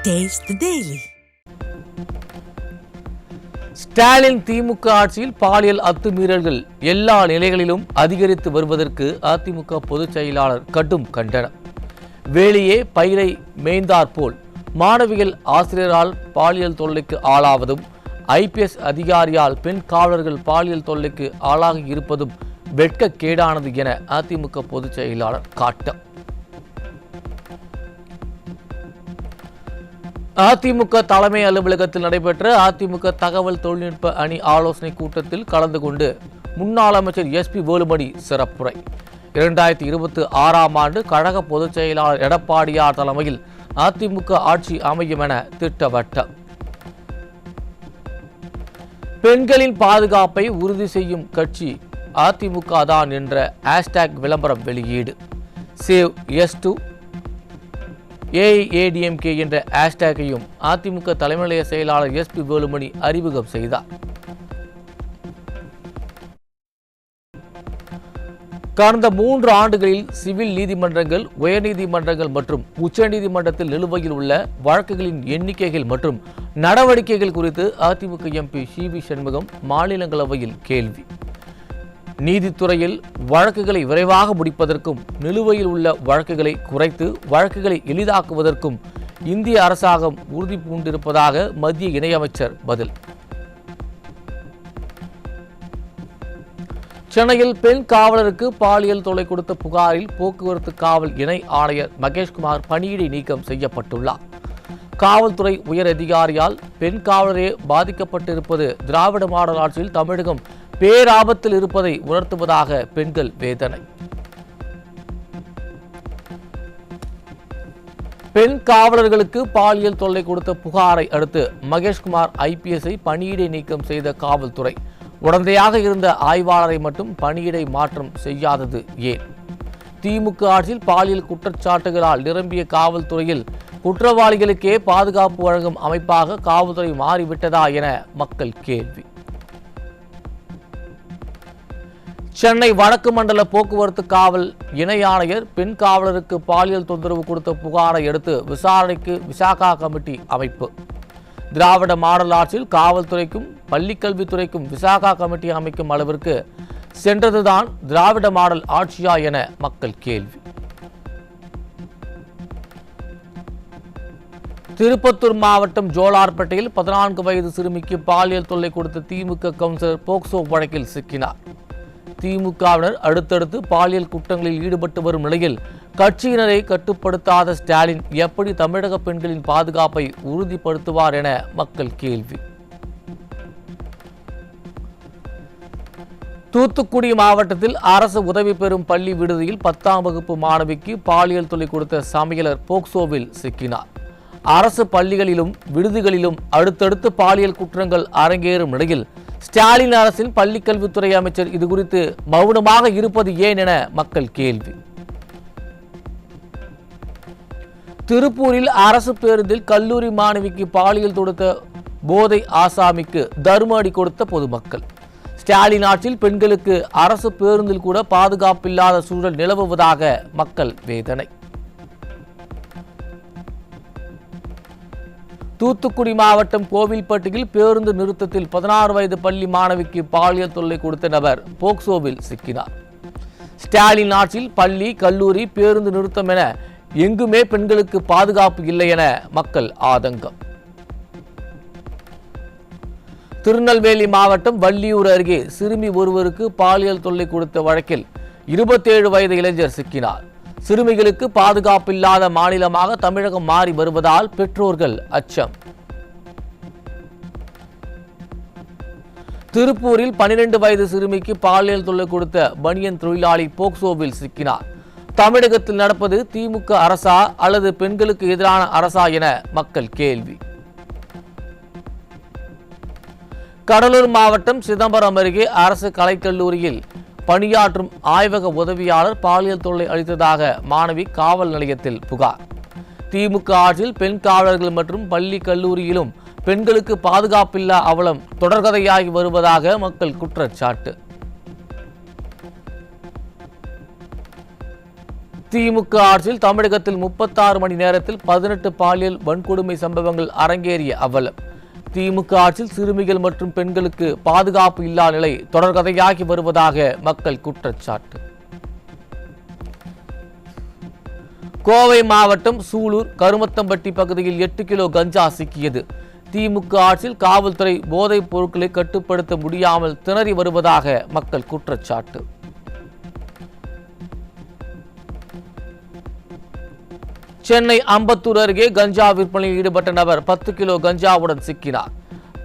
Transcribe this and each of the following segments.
Taste the Daily. Stalin திமுக ஆட்சியில் பாலியல் அத்துமீறல்கள் எல்லா நிலைகளிலும் அதிகரித்து வருவதற்கு அதிமுக பொதுச் செயலாளர் கடும் கண்டனம். வேலையே பயிரை மேய்ந்தாற்போல் மாணவிகள் ஆசிரியரால் பாலியல் தொல்லைக்கு ஆளாவதும், ஐபிஎஸ் அதிகாரியால் பெண் காவலர்கள் பாலியல் தொல்லைக்கு ஆளாகி இருப்பதும் வெட்கக்கேடானது என அதிமுக பொதுச் செயலாளர் காட்டம். அதிமுக தலைமை அலுவலகத்தில் நடைபெற்ற அதிமுக தகவல் தொழில்நுட்ப அணி ஆலோசனை கூட்டத்தில் கலந்து கொண்டு முன்னாள் அமைச்சர் எஸ்பி வேலுமணி சிறப்புரை. 2026ஆம் ஆண்டு கழக பொதுச் செயலாளர் எடப்பாடியார் தலைமையில் அதிமுக ஆட்சி அமையும் என திட்டவட்டம். பெண்களின் பாதுகாப்பை உறுதி செய்யும் கட்சி அதிமுக தான் என்ற ஹேஷ்டேக் விளம்பரம் வெளியீடு. சேவ் எஸ்2 ஏஐஏடிஎம்கே என்ற ஹேஷ்டேக்கையும் அதிமுக தலைமை நிலைய செயலாளர் எஸ்பி வேலுமணி அறிமுகம் செய்தார். கடந்த 3 ஆண்டுகளில் சிவில் நீதிமன்றங்கள், உயர்நீதிமன்றங்கள் மற்றும் உச்சநீதிமன்றத்தில் நிலுவையில் உள்ள வழக்குகளின் எண்ணிக்கைகள் மற்றும் நடவடிக்கைகள் குறித்து அதிமுக எம்பி சிவி சண்முகம் மாநிலங்களவையில் கேள்வி. நீதித்துறையில் வழக்குகளை விரைவாக முடிப்பதற்கும், நிலுவையில் உள்ள வழக்குகளை குறைத்து வழக்குகளை எளிதாக்குவதற்கும் இந்திய அரசாங்கம் உறுதி பூண்டிருப்பதாக மத்திய இணையமைச்சர் பதில். சென்னையில் பெண் காவலருக்கு பாலியல் தொல்லை கொடுத்த புகாரில் போக்குவரத்து காவல் இணை ஆணையர் மகேஷ்குமார் பணியிடை நீக்கம் செய்யப்பட்டுள்ளார். காவல்துறை உயர் அதிகாரியால் பெண் காவலரே பாதிக்கப்பட்டிருப்பது திராவிட மாடல் ஆட்சியில் தமிழகம் பேராபத்தில் இருப்பதை உணர்த்துவதாக பெண்கள் வேதனை. பெண் காவலர்களுக்கு பாலியல் தொல்லை கொடுத்த புகாரை அடுத்து மகேஷ்குமார் ஐபிஎஸ்ஐ பணியிடை நீக்கம் செய்த காவல்துறை உடந்தையாக இருந்த ஆய்வாளரை மட்டும் பணியிடை மாற்றம் செய்யாதது ஏன்? திமுக ஆட்சியில் பாலியல் குற்றச்சாட்டுகளால் நிரம்பிய காவல்துறையில் குற்றவாளிகளுக்கே பாதுகாப்பு வழங்கும் அமைப்பாக காவல்துறை மாறிவிட்டதா என மக்கள் கேள்வி. சென்னை வடக்கு மண்டல போக்குவரத்து காவல் இணை ஆணையர் பெண் காவலருக்கு பாலியல் தொந்தரவு கொடுத்த புகாரை அடுத்து விசாரணைக்கு விசாகா கமிட்டி அமைப்பு. திராவிட மாடல் ஆட்சியில் காவல்துறைக்கும் பள்ளிக்கல்வித்துறைக்கும் விசாகா கமிட்டி அமைக்கும் அளவிற்கு சென்றதுதான் திராவிட மாடல் ஆட்சியா என மக்கள் கேள்வி. திருப்பத்தூர் மாவட்டம் ஜோலார்பேட்டையில் 14 வயது சிறுமிக்கு பாலியல் தொல்லை கொடுத்த திமுக கவுன்சிலர் போக்சோ வழக்கில் சிக்கினார். திமுகவினர் அடுத்தடுத்து பாலியல் குற்றங்களில் ஈடுபட்டு வரும் நிலையில் கட்சியினரை கட்டுப்படுத்தாத ஸ்டாலின் எப்படி தமிழக பெண்களின் பாதுகாப்பை உறுதிப்படுத்துவார் என மக்கள் கேள்வி. தூத்துக்குடி மாவட்டத்தில் அரசு உதவி பெறும் பள்ளி விடுதியில் 10ஆம் வகுப்பு மாணவிக்கு பாலியல் தொல்லை கொடுத்த சமையலர் போக்சோவில் சிக்கினார். அரசு பள்ளிகளிலும் விடுதிகளிலும் அடுத்தடுத்து பாலியல் குற்றங்கள் அரங்கேறும் நிலையில் ஸ்டாலின் அரசின் பள்ளிக்கல்வித்துறை அமைச்சர் இதுகுறித்து மௌனமாக இருப்பது ஏன் என மக்கள் கேள்வி. திருப்பூரில் அரசு பேருந்தில் கல்லூரி மாணவிக்கு பாலியல் தொடுத்த போதை ஆசாமிக்கு தர்ம அடி கொடுத்த பொதுமக்கள். ஸ்டாலின் ஆட்சியில் பெண்களுக்கு அரசு பேருந்தில் கூட பாதுகாப்பில்லாத சூழல் நிலவுவதாக மக்கள் வேதனை. தூத்துக்குடி மாவட்டம் கோவில்பட்டியில் பேருந்து நிறுத்தத்தில் 16 வயது பள்ளி மாணவிக்கு பாலியல் தொல்லை கொடுத்த நபர் போக்சோவில் சிக்கினார். ஸ்டாலின் ஆட்சியில் பள்ளி, கல்லூரி, பேருந்து நிறுத்தம் என எங்குமே பெண்களுக்கு பாதுகாப்பு இல்லை என மக்கள் ஆதங்கம். திருநெல்வேலி மாவட்டம் வள்ளியூர் அருகே சிறுமி ஒருவருக்கு பாலியல் தொல்லை கொடுத்த வழக்கில் 27 வயது இளைஞர் சிக்கினார். சிறுமிகளுக்கு பாதுகாப்பில்லாத மாநிலமாக தமிழகம் மாறி வருவதால் பெற்றோர்கள் அச்சம். திருப்பூரில் 12 வயது சிறுமிக்கு பாலியல் தொல்லை கொடுத்த பனியன் தொழிலாளி போக்சோவில் சிக்கினார். தமிழகத்தில் நடப்பது திமுக அரசா அல்லது பெண்களுக்கு எதிரான அரசா என மக்கள் கேள்வி. கடலூர் மாவட்டம் சிதம்பரம் அருகே அரசு கலைக்கல்லூரியில் பணியாற்றும் ஆய்வக உதவியாளர் பாலியல் தொல்லை அளித்ததாக மாணவி காவல் நிலையத்தில் புகார். திமுக ஆட்சியில் பெண் காவலர்கள் மற்றும் பள்ளி கல்லூரியிலும் பெண்களுக்கு பாதுகாப்பில்லா அவலம் தொடர்கதையாகி வருவதாக மக்கள் குற்றச்சாட்டு. திமுக ஆட்சியில் தமிழகத்தில் 36 மணி நேரத்தில் 18 பாலியல் வன்கொடுமை சம்பவங்கள் அரங்கேறிய அவலம். திமுக ஆட்சியில் சிறுமிகள் மற்றும் பெண்களுக்கு பாதுகாப்பு இல்லா நிலை தொடர்கதையாகி வருவதாக மக்கள் குற்றச்சாட்டு. கோவை மாவட்டம் சூலூர் கருமத்தம்பட்டி பகுதியில் 8 கிலோ கஞ்சா சிக்கியது. திமுக ஆட்சியில் காவல்துறை போதைப் பொருட்களை கட்டுப்படுத்த முடியாமல் திணறி வருவதாக மக்கள் குற்றச்சாட்டு. சென்னை அம்பத்தூர் அருகே கஞ்சா விற்பனையில் ஈடுபட்ட நபர் 10 கிலோ கஞ்சாவுடன் சிக்கினார்.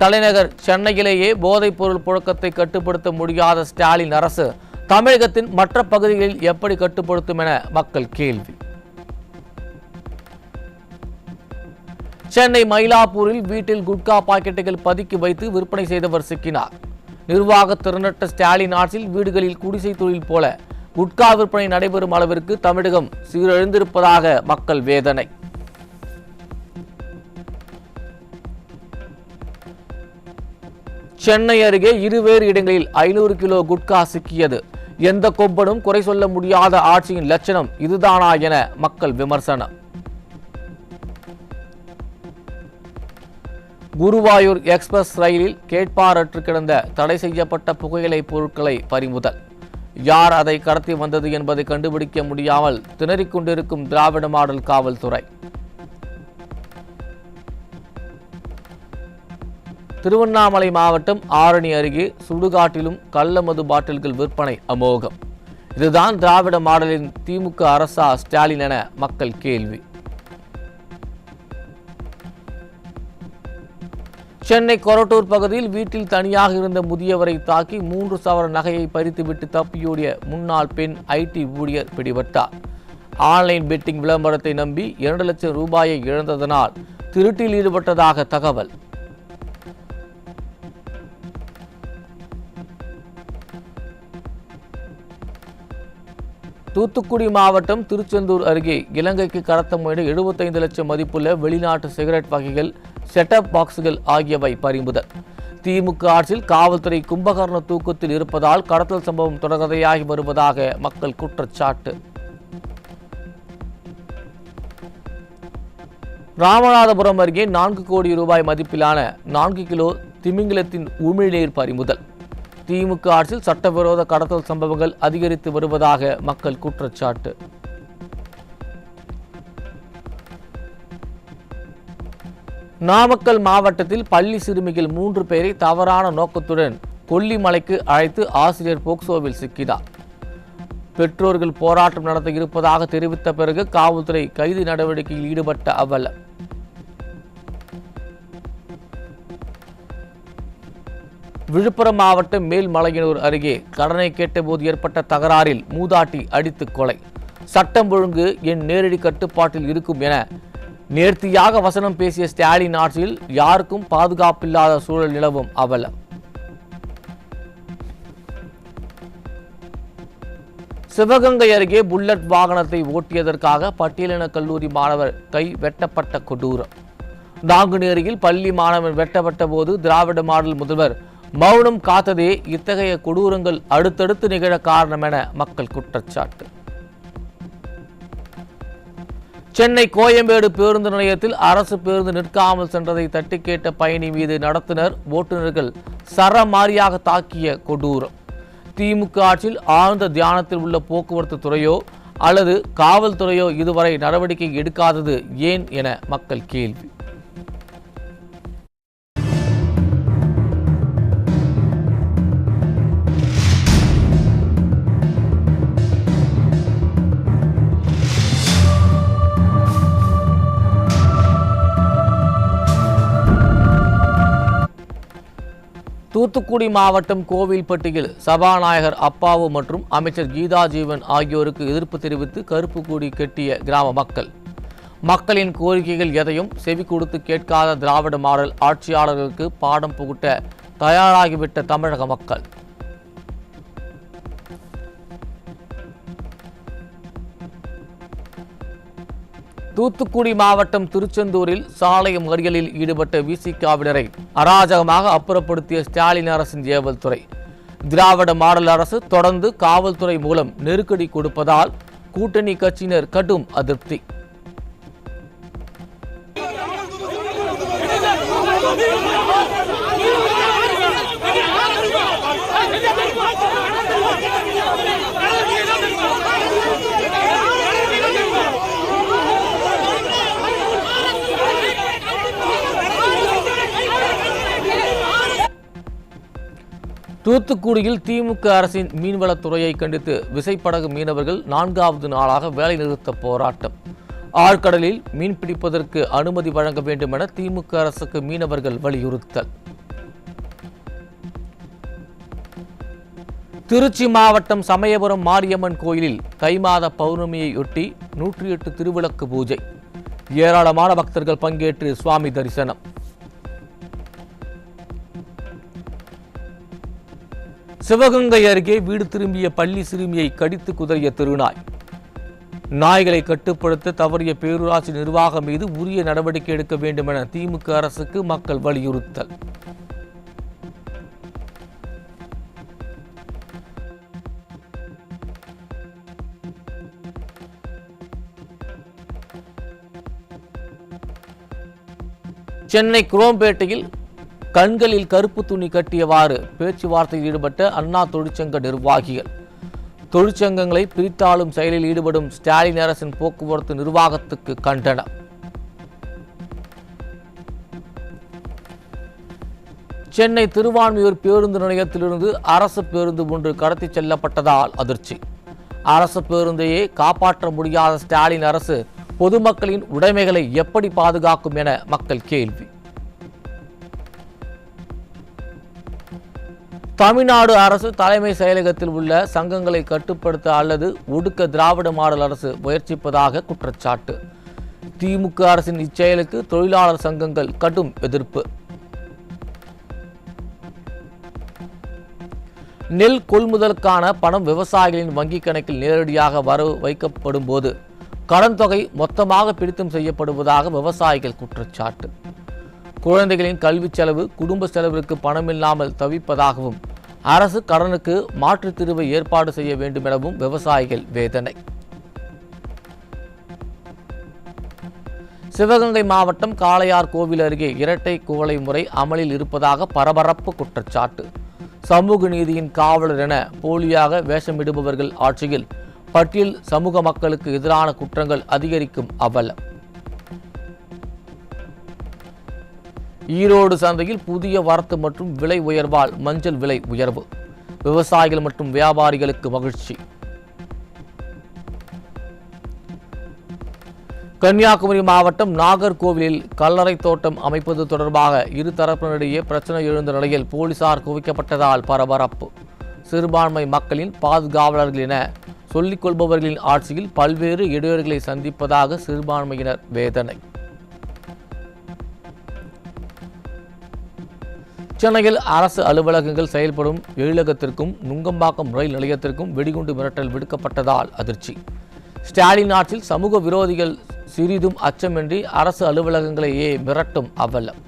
தலைநகர் சென்னையிலேயே போதைப் பொருள் புழக்கத்தை கட்டுப்படுத்த முடியாத ஸ்டாலின் அரசு தமிழகத்தின் மற்ற பகுதிகளில் எப்படி கட்டுப்படுத்தும் என மக்கள் கேள்வி. சென்னை மயிலாப்பூரில் வீட்டில் குட்கா பாக்கெட்டுகள் பதுக்கி வைத்து விற்பனை செய்தவர் சிக்கினார். நிர்வாக திறனற்ற ஸ்டாலின் ஆட்சியில் வீடுகளில் குடிசை தொழில் போல குட்கா விற்பனை நடைபெறும் அளவிற்கு தமிழகம் சீரழிந்திருப்பதாக மக்கள் வேதனை. சென்னை அருகே இருவேறு இடங்களில் 500 கிலோ குட்கா சிக்கியது. எந்த கொம்பனும் குறை சொல்ல முடியாத ஆட்சியின் லட்சணம் இதுதானா என மக்கள் விமர்சனம். குருவாயூர் எக்ஸ்பிரஸ் ரயிலில் கேட்பாரற்று கிடந்த தடை செய்யப்பட்ட புகையிலை பொருட்களை பறிமுதல். யார் அதை கடத்தி வந்தது என்பதை கண்டுபிடிக்க முடியாமல் திணறிக் கொண்டிருக்கும் திராவிட மாடல் காவல்துறை. திருவண்ணாமலை மாவட்டம் ஆரணி அருகே சுடுகாட்டிலும் கள்ள மது பாட்டில்கள் விற்பனை அமோகம். இதுதான் திராவிட மாடலின் திமுக அரசா ஸ்டாலின் என மக்கள் கேள்வி. சென்னை கொரட்டூர் பகுதியில் வீட்டில் தனியாக இருந்த முதியவரை தாக்கி 3 சவர நகையை பறித்துவிட்டு தப்பியோடிய முன்னாள் பெண் ஐடி ஊழியர் பிடிபட்டார். ஆன்லைன் பெட்டிங் விளம்பரத்தை நம்பி 2 லட்சம் ரூபாயை இழந்ததனால் திருட்டில் ஈடுபட்டதாக தகவல். தூத்துக்குடி மாவட்டம் திருச்செந்தூர் அருகே இலங்கைக்கு கடத்த முயன்ற 75 லட்சம் மதிப்புள்ள வெளிநாட்டு சிகரெட் வகைகள், செட்டப் பாக்ஸ்கள் ஆகியவை பறிமுதல். திமுக ஆட்சியில் காவல்துறை கும்பகர்ண தூக்கத்தில் இருப்பதால் கடத்தல் சம்பவம் தொடர்கதையாகி வருவதாக மக்கள் குற்றச்சாட்டு. ராமநாதபுரம் அருகே 4 கோடி ரூபாய் மதிப்பிலான 4 கிலோ திமிங்கலத்தின் உமிழ்நீர் பறிமுதல். திமுக ஆட்சியில் சட்டவிரோத கடத்தல் சம்பவங்கள் அதிகரித்து வருவதாக மக்கள் குற்றச்சாட்டு. நாமக்கல் மாவட்டத்தில் பள்ளி சிறுமிகள் 3 பேரை தவறான நோக்கத்துடன் கொல்லிமலைக்கு அழைத்து ஆசிரியர் போக்சோவில் சிக்கினார். பெற்றோர்கள் போராட்டம் நடத்த இருப்பதாக தெரிவித்த பிறகு காவல்துறை கைது நடவடிக்கையில் ஈடுபட்ட அவலம். விழுப்புரம் மாவட்டம் மேல்மலையனூர் அருகே கடனை கேட்டபோது ஏற்பட்ட தகராறில் மூதாட்டி அடித்து கொலை. சட்டம் ஒழுங்கு என் நேரடி கட்டுப்பாட்டில் இருக்கும் என நேர்த்தியாக வசனம் பேசிய ஸ்டாலின் ஆட்சியில் யாருக்கும் பாதுகாப்பில்லாத சூழல் நிலவும் அவலம். சிவகங்கை அருகே புல்லட் வாகனத்தை ஓட்டியதற்காக பட்டியலின கல்லூரி மாணவர் கை வெட்டப்பட்ட கொடூரம். நாங்குநேரியில் பள்ளி மாணவன் வெட்டப்பட்ட போது திராவிட மாடல் முதல்வர் மௌனம் காத்ததே இத்தகைய கொடூரங்கள் அடுத்தடுத்து நிகழ காரணம் என மக்கள் குற்றச்சாட்டு. சென்னை கோயம்பேடு பேருந்து நிலையத்தில் அரசு பேருந்து நிற்காமல் சென்றதை தட்டி கேட்ட பயணி மீது நடத்துனர், ஓட்டுநர்கள் சரமாரியாக தாக்கிய கொடூரம். திமுக ஆட்சியில் ஆழ்ந்த தியானத்தில் உள்ள போக்குவரத்து துறையோ அல்லது காவல்துறையோ இதுவரை நடவடிக்கை எடுக்காதது ஏன் என மக்கள் கேள்வி. தூத்துக்குடி மாவட்டம் கோவில்பட்டியில் சபாநாயகர் அப்பாவு மற்றும் அமைச்சர் கீதா ஜீவன் ஆகியோருக்கு எதிர்ப்பு தெரிவித்து கருப்பு கொடி கட்டிய கிராம மக்கள். மக்களின் கோரிக்கைகள் எதையும் செவி கொடுத்து கேட்காத திராவிட மாடல் ஆட்சியாளர்களுக்கு பாடம் புகுட்ட தயாராகிவிட்ட தமிழக மக்கள். தூத்துக்குடி மாவட்டம் திருச்செந்தூரில் சாலை மறியலில் ஈடுபட்ட விசிகாவினரை அராஜகமாக அப்புறப்படுத்திய ஸ்டாலின் அரசின் ஏவல் துறை. திராவிட மாடல் அரசு தொடர்ந்து காவல்துறை மூலம் நெருக்கடி கொடுப்பதால் கூட்டணி கட்சியினர் கடும் அதிருப்தி. தூத்துக்குடியில் திமுக அரசின் மீன்வளத்துறையை கண்டித்து விசைப்படகு மீனவர்கள் 4வது நாளாக வேலைநிறுத்த போராட்டம். ஆழ்கடலில் மீன்பிடிப்பதற்கு அனுமதி வழங்க வேண்டும் என திமுக அரசுக்கு மீனவர்கள் வலியுறுத்தல். திருச்சி மாவட்டம் சமயபுரம் மாரியம்மன் கோயிலில் தை மாத பௌர்ணமியையொட்டி 108 திருவிளக்கு பூஜை. ஏராளமான பக்தர்கள் பங்கேற்று சுவாமி தரிசனம். சிவகங்கை அருகே வீடு திரும்பிய பள்ளி சிறுமியை கடித்து குதறிய தெருநாய். நாய்களை கட்டுப்படுத்த தவறிய பேரூராட்சி நிர்வாகம் மீது உரிய நடவடிக்கை எடுக்க வேண்டும் என திமுக அரசுக்கு மக்கள் வலியுறுத்தல். சென்னை குரோம்பேட்டையில் கண்களில் கருப்பு துணி கட்டியவாறு பேச்சுவார்த்தையில் ஈடுபட்ட அண்ணா தொழிற்சங்க நிர்வாகிகள். தொழிற்சங்கங்களை பிரித்தாளும் செயலில் ஈடுபடும் ஸ்டாலின் அரசின் போக்குவரத்து நிர்வாகத்துக்கு கண்டனம். சென்னை திருவான்மியூர் பேருந்து நிலையத்திலிருந்து அரசு பேருந்து ஒன்று கடத்திச் செல்லப்பட்டதால் அதிர்ச்சி. அரசு பேருந்தையே காப்பாற்ற முடியாத ஸ்டாலின் அரசு பொதுமக்களின் உடைமைகளை எப்படி பாதுகாக்கும் என மக்கள் கேள்வி. தமிழ்நாடு அரசு தலைமை செயலகத்தில் உள்ள சங்கங்களை கட்டுப்படுத்த அல்லது ஒடுக்க திராவிட மாடல் அரசு முயற்சிப்பதாக குற்றச்சாட்டு. திமுக அரசின் இச்செயலுக்கு தொழிலாளர் சங்கங்கள் கடும் எதிர்ப்பு. நெல் கொள்முதலுக்கான பணம் விவசாயிகளின் வங்கிக் கணக்கில் நேரடியாக வரவு வைக்கப்படும் போது கடன் தொகை மொத்தமாக பிடித்தம் செய்யப்படுவதாக விவசாயிகள் குற்றச்சாட்டு. குழந்தைகளின் கல்வி செலவு, குடும்ப செலவிற்கு பணமில்லாமல் தவிப்பதாகவும் அரசு கடனுக்கு மாற்றுத் தீர்வை ஏற்பாடு செய்ய வேண்டும் எனவும் விவசாயிகள் வேதனை. சிவகங்கை மாவட்டம் காளையார் கோவில் அருகே இரட்டை குவளை முறை அமலில் இருப்பதாக பரபரப்பு குற்றச்சாட்டு. சமூக நீதியின் காவலர் என போலியாக வேஷமிடுபவர்கள் ஆட்சியில் பட்டியல் சமூக மக்களுக்கு எதிரான குற்றங்கள் அதிகரிக்கும் அவலம். ஈரோடு சந்தையில் புதிய வரத்து மற்றும் விலை உயர்வால் மஞ்சள் விலை உயர்வு. விவசாயிகள் மற்றும் வியாபாரிகளுக்கு மகிழ்ச்சி. கன்னியாகுமரி மாவட்டம் நாகர்கோவிலில் கல்லறை தோட்டம் அமைப்பது தொடர்பாக இரு தரப்பினரிடையே பிரச்சனை எழுந்த நிலையில் போலீசார் குவிக்கப்பட்டதால் பரபரப்பு. சிறுபான்மை மக்களின் பாதுகாவலர்கள் என சொல்லிக் கொள்பவர்களின் ஆட்சியில் பல்வேறு இடையூறுகளை சந்திப்பதாக சிறுபான்மையினர் வேதனை. சென்னையில் அரசு அலுவலகங்கள் செயல்படும் எழிலகத்திற்கும் நுங்கம்பாக்கம் ரயில் நிலையத்திற்கும் வெடிகுண்டு மிரட்டல் விடுக்கப்பட்டதால் அதிர்ச்சி. ஸ்டாலின் ஆட்சியில் சமூக விரோதிகள் சிறிதும் அச்சமின்றி அரசு அலுவலகங்களையே மிரட்டும் அவலம்.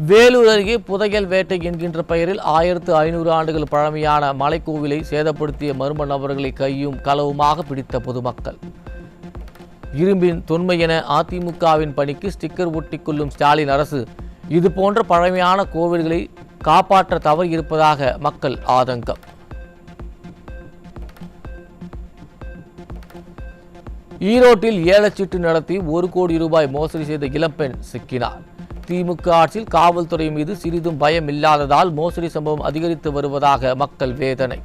வேலூர் அருகே புதையல் வேட்டை என்கின்ற பெயரில் 1500 ஆண்டுகள் பழமையான மலைக்கோவிலை சேதப்படுத்திய மர்ம நபர்களை கையும் களவுமாக பிடித்த பொதுமக்கள். இரும்பின் தொன்மை என அதிமுகவின் பணிக்கு ஸ்டிக்கர் ஒட்டிக்கொள்ளும் ஸ்டாலின் அரசு இதுபோன்ற பழமையான கோவில்களை காப்பாற்ற தவறி இருப்பதாக மக்கள் ஆதங்கம். ஈரோட்டில் ஏலச்சீட்டு நடத்தி 1 கோடி ரூபாய் மோசடி செய்த இளம்பெண் சிக்கினார். திமுக ஆட்சியில் காவல்துறை மீது சிறிதும் பயம் இல்லாததால் மோசடி சம்பவம் அதிகரித்து வருவதாக மக்கள் வேதனை.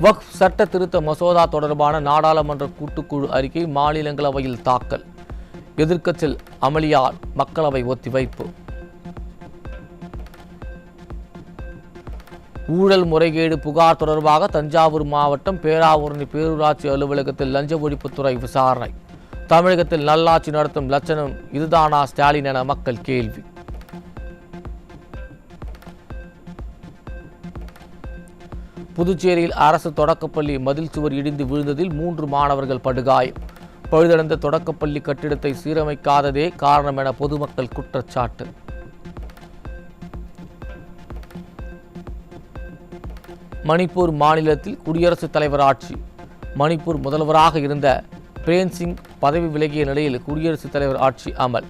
வக்ஃப் சட்ட திருத்த மசோதா தொடர்பான நாடாளுமன்ற கூட்டுக்குழு அறிக்கை மாநிலங்களவையில் தாக்கல். எதிர்க்கட்சியில் அமளியால் மக்களவை ஒத்திவைப்பு. ஊழல் முறைகேடு புகார் தொடர்பாக தஞ்சாவூர் மாவட்டம் பேராவூரணி பேரூராட்சி அலுவலகத்தில் லஞ்ச ஒழிப்புத்துறை விசாரணை. தமிழகத்தில் நல்லாட்சி நடத்தும் லட்சணம் இதுதானா ஸ்டாலின் என மக்கள் கேள்வி. புதுச்சேரியில் அரசு தொடக்கப்பள்ளி மதில் சுவர் இடிந்து விழுந்ததில் 3 மாணவர்கள் படுகாயம். பழுதடைந்த தொடக்கப்பள்ளி கட்டிடத்தை சீரமைக்காததே காரணம் என பொதுமக்கள் குற்றச்சாட்டு. மணிப்பூர் மாநிலத்தில் குடியரசுத் தலைவர் ஆட்சி. மணிப்பூர் முதல்வராக இருந்த பிரேம் சிங் பதவி விலகிய நிலையில் குடியரசுத் தலைவர் ஆட்சி அமல்.